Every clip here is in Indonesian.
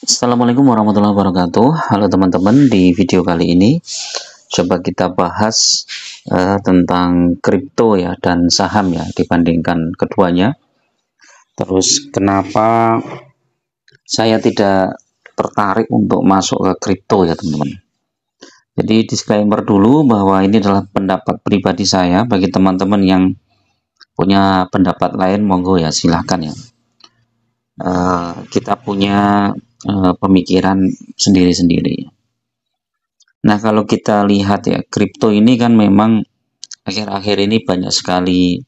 Assalamualaikum warahmatullahi wabarakatuh. Halo teman-teman, di video kali ini coba kita bahas tentang kripto ya dan saham ya, dibandingkan keduanya. Terus kenapa saya tidak tertarik untuk masuk ke kripto ya teman-teman. Jadi disclaimer dulu bahwa ini adalah pendapat pribadi saya. Bagi teman-teman yang punya pendapat lain, monggo ya silahkan ya. Kita punya pemikiran sendiri-sendiri. Nah, kalau kita lihat ya, kripto ini kan memang akhir-akhir ini banyak sekali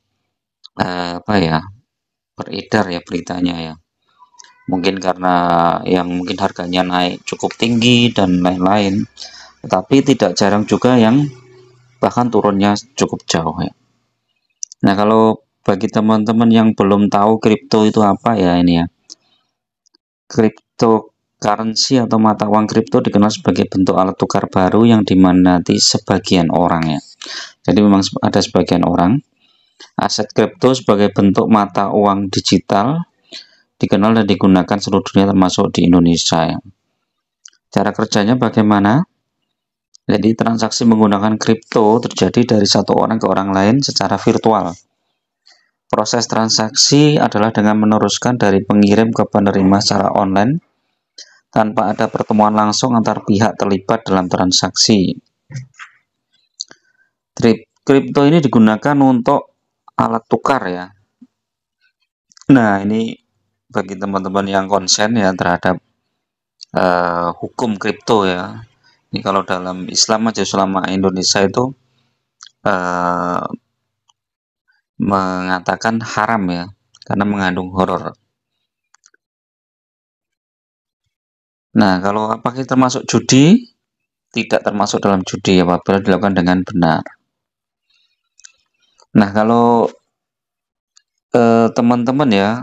beredar ya beritanya ya. Mungkin karena yang mungkin harganya naik cukup tinggi dan lain-lain. Tetapi tidak jarang juga yang bahkan turunnya cukup jauh ya. Nah, kalau bagi teman-teman yang belum tahu kripto itu apa ya ini ya. Cryptocurrency atau mata uang kripto dikenal sebagai bentuk alat tukar baru yang diminati sebagian orang ya. Jadi memang ada sebagian orang aset kripto sebagai bentuk mata uang digital dikenal dan digunakan seluruh dunia termasuk di Indonesia ya. Cara kerjanya bagaimana? Jadi transaksi menggunakan kripto terjadi dari satu orang ke orang lain secara virtual. Proses transaksi adalah dengan meneruskan dari pengirim ke penerima secara online tanpa ada pertemuan langsung antar pihak terlibat dalam transaksi. Kripto ini digunakan untuk alat tukar ya. Nah, ini bagi teman-teman yang konsen ya terhadap hukum kripto ya. Ini kalau dalam Islam aja selama Indonesia itu mengatakan haram ya, karena mengandung horor. Nah, kalau apakah termasuk judi? Tidak termasuk dalam judi apabila dilakukan dengan benar. Nah, kalau teman-teman ya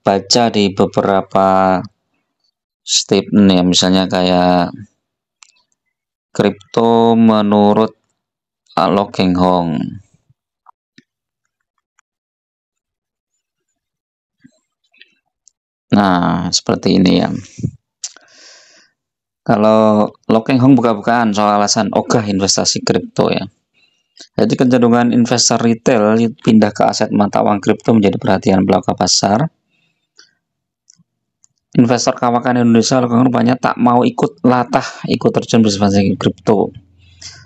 baca di beberapa statement ya, misalnya kayak kripto menurut Lo Keng Hong. Nah, seperti ini ya. Kalau Lo Keng Hong buka-bukaan soal alasan ogah investasi kripto ya. Jadi kecenderungan investor retail pindah ke aset mata uang kripto menjadi perhatian pelaku pasar. Investor kawakan Indonesia banyak tak mau ikut terjun berinvestasi kripto.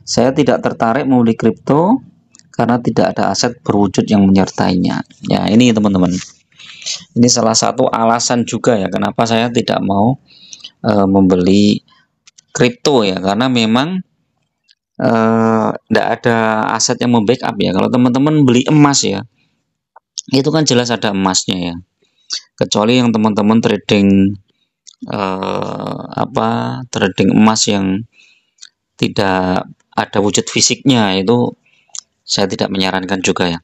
Saya tidak tertarik membeli kripto karena tidak ada aset berwujud yang menyertainya. Ya, ini teman-teman. Ini salah satu alasan juga ya kenapa saya tidak mau membeli kripto ya, karena memang tidak ada aset yang membackup ya. Kalau teman-teman beli emas ya, itu kan jelas ada emasnya ya. Kecuali yang teman-teman trading trading emas yang tidak ada wujud fisiknya, itu saya tidak menyarankan juga ya.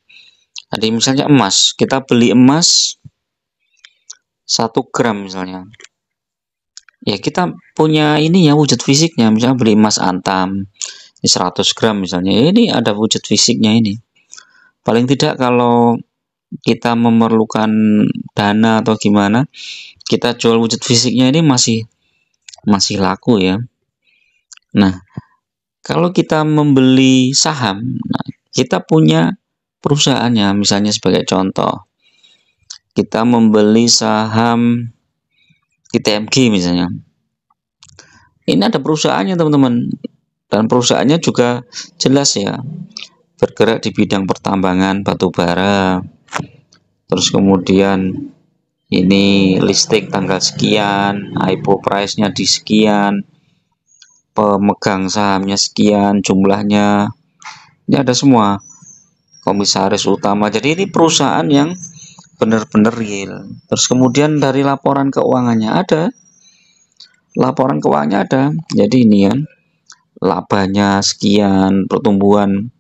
Jadi misalnya emas, kita beli emas 1 gram misalnya, ya kita punya ini ya wujud fisiknya. Misalnya beli emas antam 100 gram misalnya, ini ada wujud fisiknya. Ini paling tidak kalau kita memerlukan dana atau gimana, kita jual wujud fisiknya, ini masih laku ya. Nah, kalau kita membeli saham, nah, kita punya perusahaannya. Misalnya sebagai contoh, kita membeli saham ITMG misalnya, ini ada perusahaannya teman-teman, dan perusahaannya juga jelas ya, bergerak di bidang pertambangan batu bara. Terus kemudian ini listing tanggal sekian, IPO price-nya di sekian, pemegang sahamnya sekian, jumlahnya ini ada semua, komisaris utama. Jadi ini perusahaan yang benar-benar real. Terus kemudian dari laporan keuangannya ada, jadi ini ya, labanya sekian, pertumbuhan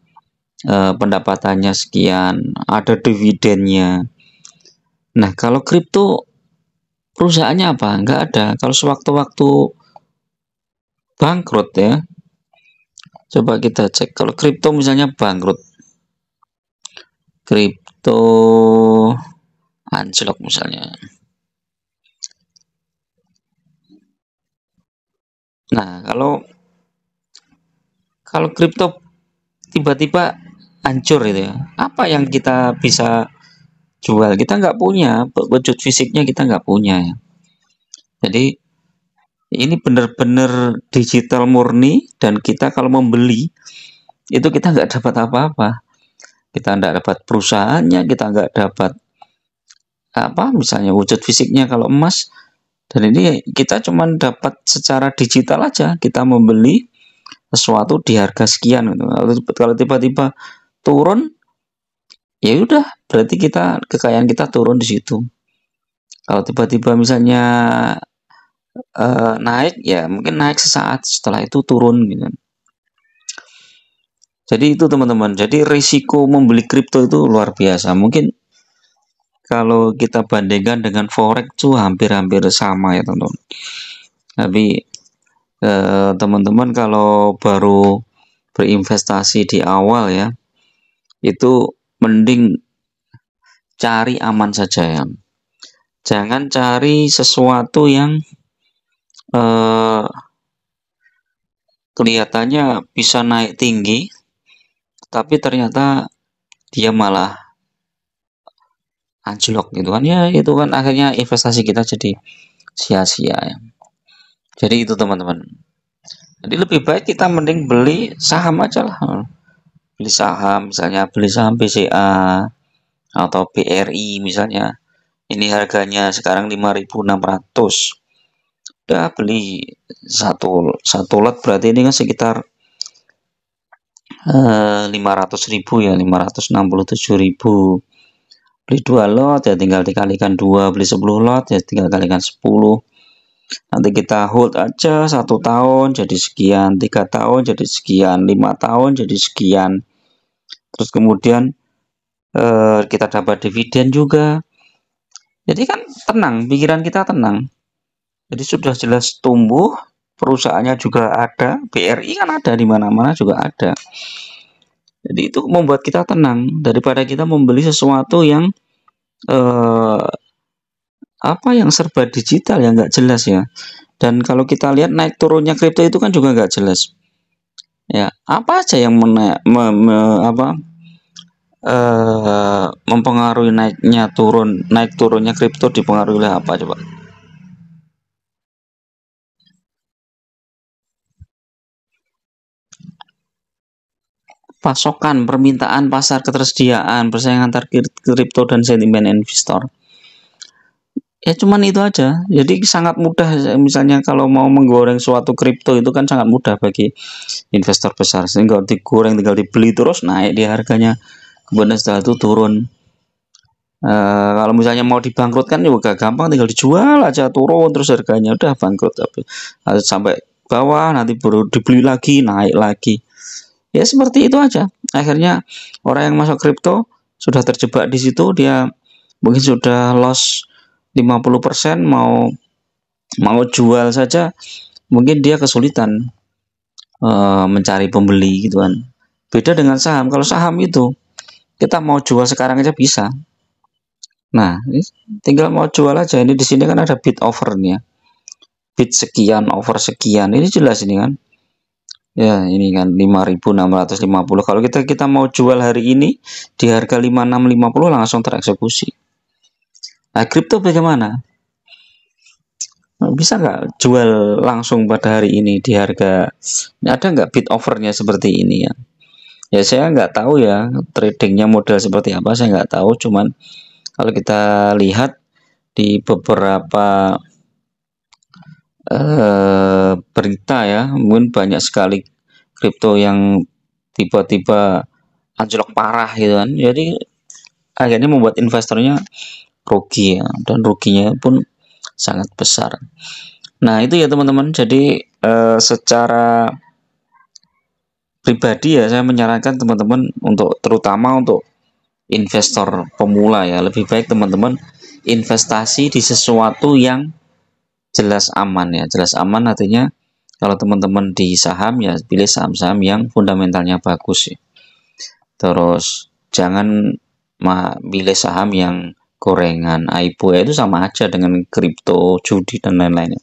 pendapatannya sekian, ada dividennya. Nah, kalau kripto perusahaannya apa? Enggak ada. Kalau sewaktu-waktu bangkrut ya, coba kita cek. Kalau kripto misalnya bangkrut, kripto anjlok misalnya. Nah, kalau kripto tiba-tiba hancur itu ya, apa yang kita bisa jual? Kita nggak punya wujud fisiknya, kita nggak punya ya. Jadi ini benar-benar digital murni, dan kita kalau membeli itu kita nggak dapat apa-apa. Kita nggak dapat perusahaannya, kita nggak dapat apa misalnya wujud fisiknya kalau emas. Dan ini kita cuma dapat secara digital aja, kita membeli sesuatu di harga sekian gitu. Kalau tiba-tiba turun, ya udah berarti kekayaan kita turun di situ. Kalau tiba-tiba misalnya naik, ya mungkin naik sesaat, setelah itu turun gitu. Jadi itu teman-teman, jadi risiko membeli kripto itu luar biasa. Mungkin kalau kita bandingkan dengan forex itu hampir-hampir sama ya teman-teman. Tapi teman-teman kalau baru berinvestasi di awal ya, itu mending cari aman saja ya. Jangan cari sesuatu yang kelihatannya bisa naik tinggi, tapi ternyata dia malah anjlok gitu kan ya, itu kan akhirnya investasi kita jadi sia-sia ya. Jadi itu teman-teman, jadi lebih baik kita mending beli saham aja lah, beli saham misalnya, beli saham BCA atau BRI misalnya, ini harganya sekarang 5.600, udah beli satu lot, berarti ini kan sekitar 500.000 ya, 567.000. Beli 2 lot ya tinggal dikalikan 2, beli 10 lot ya tinggal kalikan 10. Nanti kita hold aja 1 tahun jadi sekian, 3 tahun jadi sekian, 5 tahun jadi sekian. Terus kemudian kita dapat dividen juga. Jadi kan tenang, pikiran kita tenang. Jadi sudah jelas tumbuh, perusahaannya juga ada, BRI kan ada di mana-mana juga ada. Jadi itu membuat kita tenang daripada kita membeli sesuatu yang yang serba digital yang nggak jelas ya. Dan kalau kita lihat naik turunnya kripto itu kan juga nggak jelas. Ya, apa aja yang mempengaruhi naik turunnya kripto dipengaruhi oleh apa coba? Pasokan, permintaan pasar, ketersediaan, persaingan antar kripto dan sentimen investor. Ya cuman itu aja. Jadi sangat mudah, misalnya kalau mau menggoreng suatu kripto itu kan sangat mudah bagi investor besar. Sehingga digoreng tinggal dibeli terus naik di harganya. Kemudian setelah itu turun. Kalau misalnya mau dibangkrutkan juga gampang, tinggal dijual aja, turun terus harganya, udah bangkrut. Tapi sampai bawah nanti baru dibeli lagi, naik lagi. Ya seperti itu aja. Akhirnya orang yang masuk kripto sudah terjebak di situ, dia mungkin sudah loss 50%, mau jual saja mungkin dia kesulitan mencari pembeli gitu kan. Beda dengan saham. Kalau saham itu kita mau jual sekarang aja bisa. Nah, ini tinggal mau jual aja. Ini di sini kan ada bid offer nih ya. Bid sekian, over sekian. Ini jelas ini kan. Ya, ini kan 5.650. Kalau kita mau jual hari ini di harga 5.650 langsung tereksekusi. Nah, kripto bagaimana? Bisa nggak jual langsung pada hari ini di harga? Ada nggak bid offernya seperti ini ya? Ya saya nggak tahu ya tradingnya model seperti apa, saya nggak tahu. Cuman kalau kita lihat di beberapa berita ya, mungkin banyak sekali kripto yang tiba-tiba anjlok parah gitu kan. Jadi akhirnya membuat investornya rugi ya, dan ruginya pun sangat besar. Nah itu ya teman-teman. Jadi secara pribadi ya saya menyarankan teman-teman terutama untuk investor pemula ya, lebih baik teman-teman investasi di sesuatu yang jelas aman ya. Jelas aman artinya kalau teman-teman di saham ya pilih saham-saham yang fundamentalnya bagus ya. Terus jangan pilih saham yang gorengan, aipo, ya itu sama aja dengan kripto, judi dan lain-lainnya.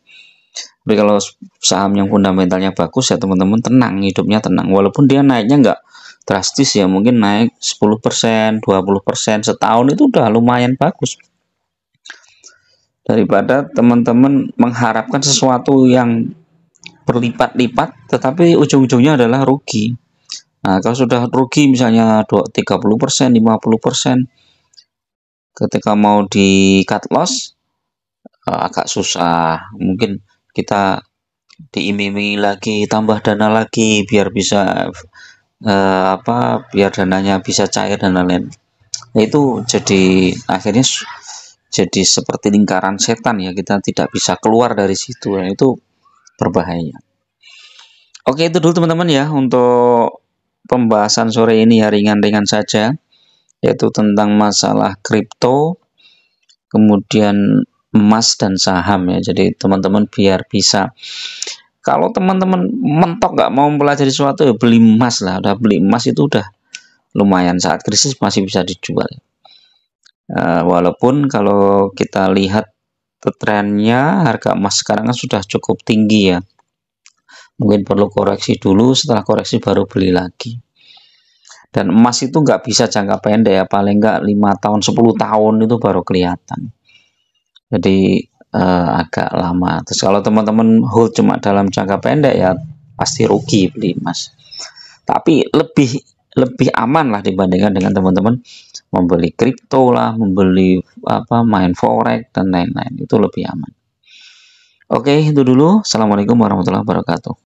Tapi kalau saham yang fundamentalnya bagus ya teman-teman tenang, hidupnya tenang. Walaupun dia naiknya nggak drastis ya, mungkin naik 10%, 20% setahun itu udah lumayan bagus. Daripada teman-teman mengharapkan sesuatu yang berlipat-lipat tetapi ujung-ujungnya adalah rugi. Nah, kalau sudah rugi misalnya 30%, 50%, ketika mau di cut loss agak susah. Mungkin kita diiming-imingi lagi, tambah dana lagi biar bisa biar dananya bisa cair dan lain-lain. Nah, itu jadi akhirnya jadi seperti lingkaran setan ya, kita tidak bisa keluar dari situ. Nah, itu berbahaya. Oke, itu dulu teman-teman ya untuk pembahasan sore ini ya, ringan-ringan saja, yaitu tentang masalah kripto, kemudian emas dan saham ya. Jadi teman-teman biar bisa, kalau teman-teman mentok nggak mau mempelajari sesuatu ya beli emas lah. Udah beli emas itu udah lumayan, saat krisis masih bisa dijual. Walaupun kalau kita lihat trennya harga emas sekarang kan sudah cukup tinggi ya, mungkin perlu koreksi dulu, setelah koreksi baru beli lagi. Dan emas itu nggak bisa jangka pendek ya, paling nggak 5 tahun 10 tahun itu baru kelihatan, jadi agak lama. Terus kalau teman-teman hold cuma dalam jangka pendek ya pasti rugi beli emas, tapi lebih aman lah dibandingkan dengan teman-teman membeli kripto lah, membeli main forex dan lain-lain, itu lebih aman. Oke, itu dulu. Assalamualaikum warahmatullahi wabarakatuh.